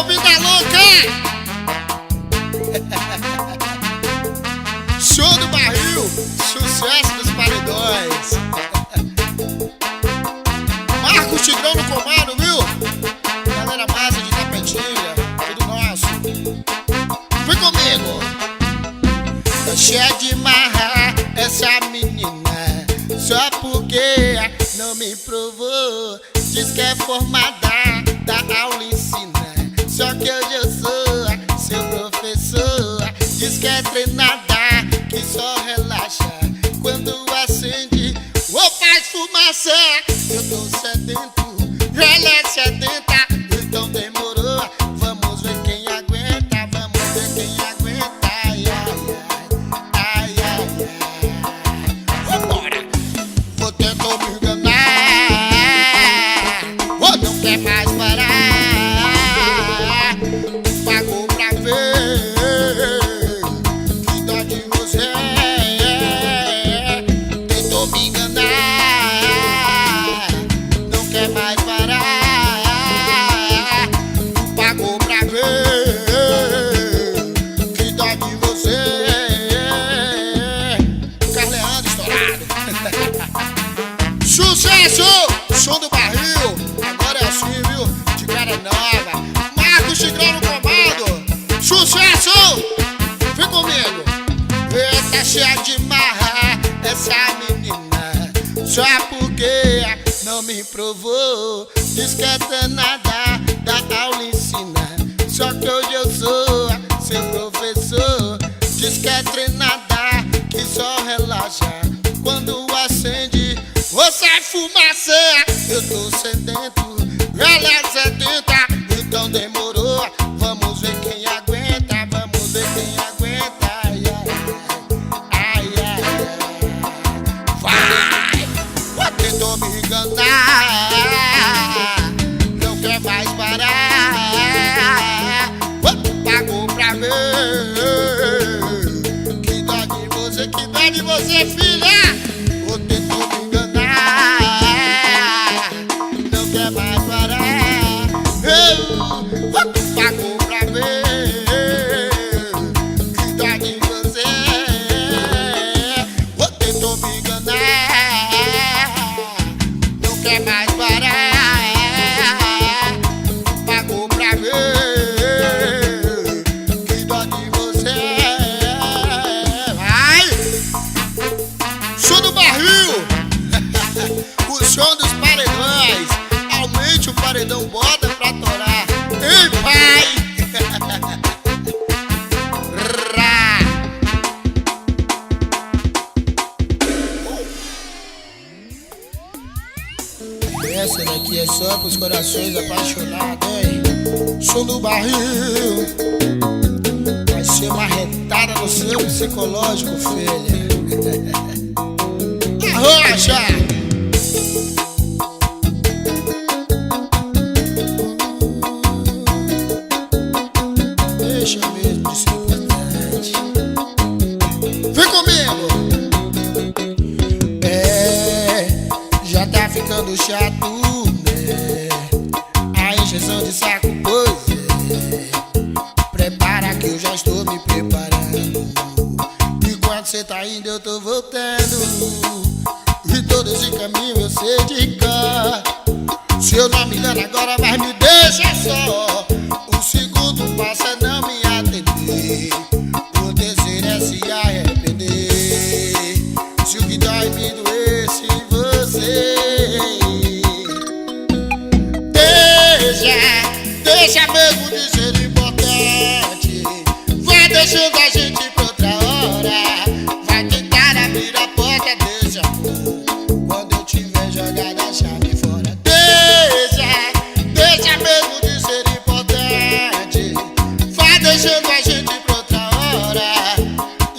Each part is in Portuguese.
vida louca! Show do barril, sucesso dos paredões. Marcos Tigrão no comando, viu? Galera massa de Tapetinga, tudo nosso. Vem comigo. Tá cheia de marra essa menina, só porque não me provou. Diz que é formada, da aula ensina, só que hoje eu sou seu professor. Diz que é treinada, que só relaxa quando acende ou faz fumaça. Eu tô sedento, ela é sedenta, então demorou. Vamos ver quem aguenta, vamos ver quem aguenta. Ai, ai, ai, ai, ai. Vambora! Vou tentar me enganar, ou não quer mais parar. Pagou pra ver que dó de você. Tentou me enganar, não quer mais parar. Pagou pra ver que dó de você. Carleando estourado. Sucesso! Som do barril. Agora é assim, viu? De cara nova. Marcos Tigrão no comando. Sucesso! Vem comigo. Eita, cheia de marra essa menina, só porque não me provou. Diz que é danada, da aula ensina, só que hoje eu sou seu professor. Diz que é treinada, que só relaxa quando acende ou sai fumaça. Eu tô sedento, ela é sedenta, então demorou. Vamos ver quem aguenta, vamos ver quem aguenta. Ai, ai, ai, ai, ai. Vai! Tentou me enganar, não quer mais parar. Pagou pra ver que dó de você, filha. Ou tentou me enganar, não quer mais parar. Pagou pra ver que dó de você. Ou tentou me enganar, não quer mais parar. Pagou pra ver que dó de você. Vai! Som do barril. O som dos paredões. Aumente o paredão, bota pra torar. Ei, pai! Rá. Essa daqui é só pros corações apaixonados, hein? Som do barril. Vai ser uma retada no seu psicológico, filha. Arrocha! Deixa mesmo de ser importante. Vem comigo! Já tá ficando chato, né? A injeção de saco, pois é. Prepara que eu já estou me preparando. Enquanto cê tá indo eu tô voltando, e todo esse caminho eu sei de cor. Se eu não me engano agora, mas me deixa só. O segundo passo é não me atender, o terceiro é se arrepender. Se o que dói me doesse você, deixa mesmo de ser importante. Vai deixando a gente pra outra hora. Vai tentar abrir a porta desse amor quando eu tiver jogado a chave fora. Deixa mesmo de ser importante. Vai deixando a gente pra outra hora,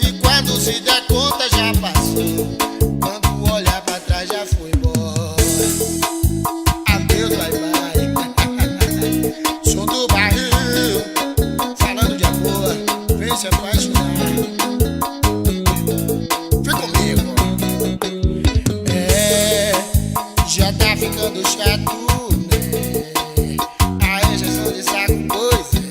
e quando se der conta já passou. Quando olhar pra trás já foi embora. Adeus, bye bye. Som do barril, falando de amor, vem se apaixonar. Vem comigo. Já tá ficando chato, né? A injeção de saco, pois é.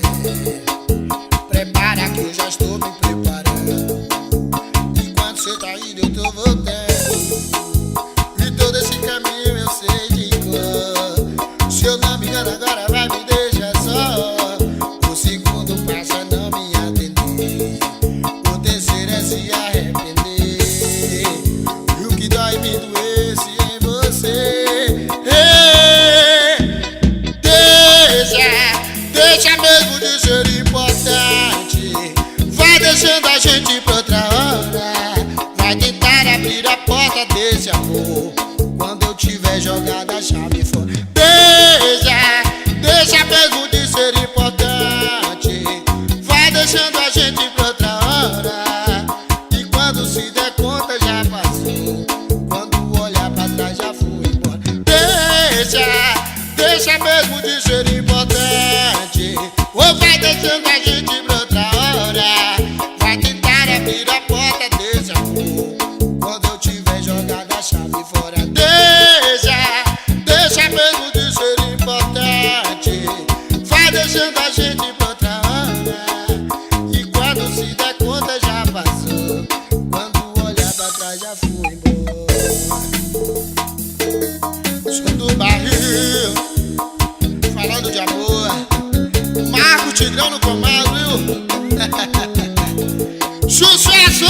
quando se der conta já passou. Quando olhar pra trás já fui embora. Deixa mesmo de ser importante. Ou vai deixando a gente pra outra hora. Vai tentar abrir a porta desse amor quando eu tiver jogado a chave fora. Deixa mesmo de ser importante. Vai deixando a gente pra outra hora. E quando se der conta já passou. Quando olhar pra trás já fui embora. Sou do barril, falando de amor. Marco Tigrão no comando, viu? Sucesso!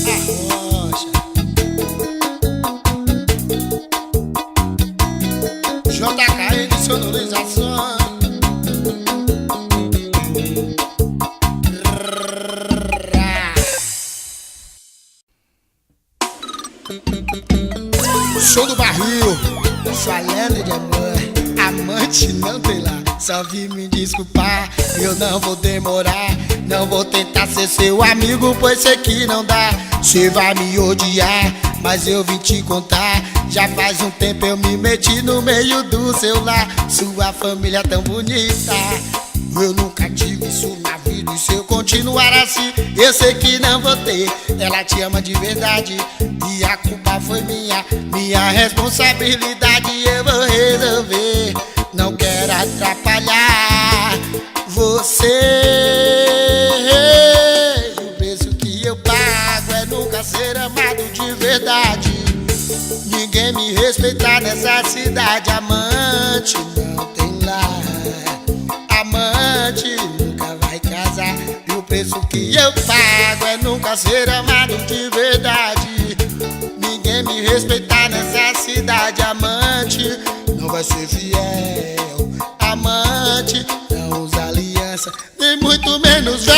Arrocha. JKN de sonorização. Sou do barril, falando de amor. Amante não tem lá, só vim me desculpar. Eu não vou demorar, não vou tentar ser seu amigo, pois sei que não dá. Cê vai me odiar, mas eu vim te contar. Já faz um tempo eu me meti no meio do seu lar. Sua família tão bonita, eu nunca tive isso na vida. E se eu continuar assim, eu sei que não vou ter. Ela te ama de verdade e a culpa foi minha responsabilidade. Eu vou resolver, não quero atrapalhar você. O preço que eu pago é nunca ser amado de verdade. Ninguém me respeita nessa cidade. Amante não tem lar, amante nunca vai casar. E o preço que eu pago é nunca ser amado de verdade. Ninguém me respeitar nessa cidade. Amante não vai ser fiel. Amante não usa aliança, nem muito menos véu.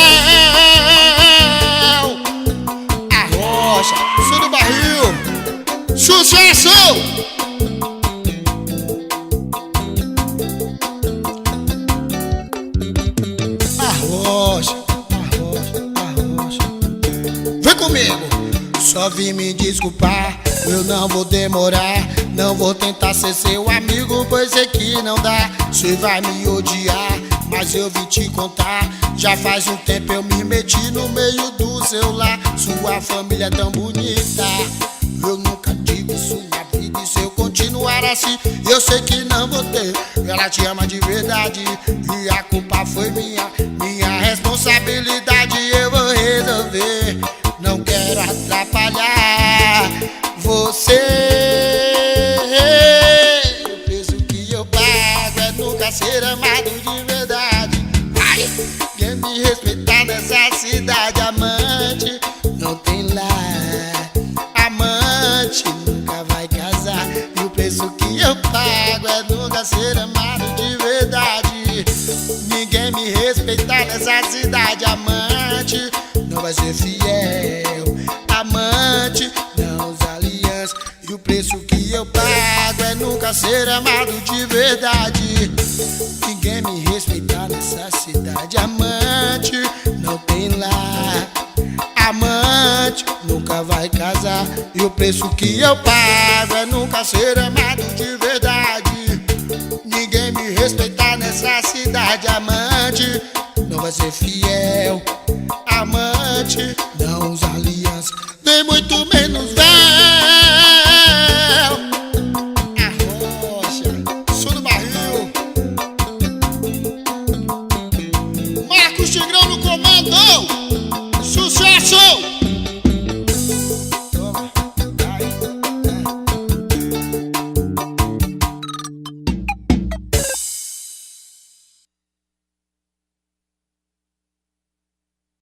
Arrocha, sou do barril. Sucesso! Arrocha, arrocha, arrocha. Vem comigo! Só vim me desculpar, eu não vou demorar. Não vou tentar ser seu amigo, pois sei que não dá. Cê vai me odiar, mas eu vim te contar. Já faz um tempo eu me meti no meio do seu lar. Sua família é tão bonita, eu nunca tive isso na vida. E se eu continuar assim, eu sei que não vou ter. Ela te ama de verdade e a culpa foi minha responsabilidade. Eu vou resolver, não quero atrapalhar você. O preço que eu pago é nunca ser amado de verdade. Ai, quem me respeitar nessa cidade. Amante não tem lar, amante nunca vai casar. E o preço que eu pago é nunca ser amado de verdade. Ninguém me respeitar nessa cidade. Amante não vai ser fiel. Amante não usa aliança. E o preço que eu pago é nunca ser amado de verdade. Ninguém me respeitar nessa cidade. Amante não tem lar, amante nunca vai casar. E o preço que eu pago é nunca ser amado de verdade. Ninguém me respeitar nessa cidade. Amante não vai ser fiel. Amante não usa aliança, nem muito menos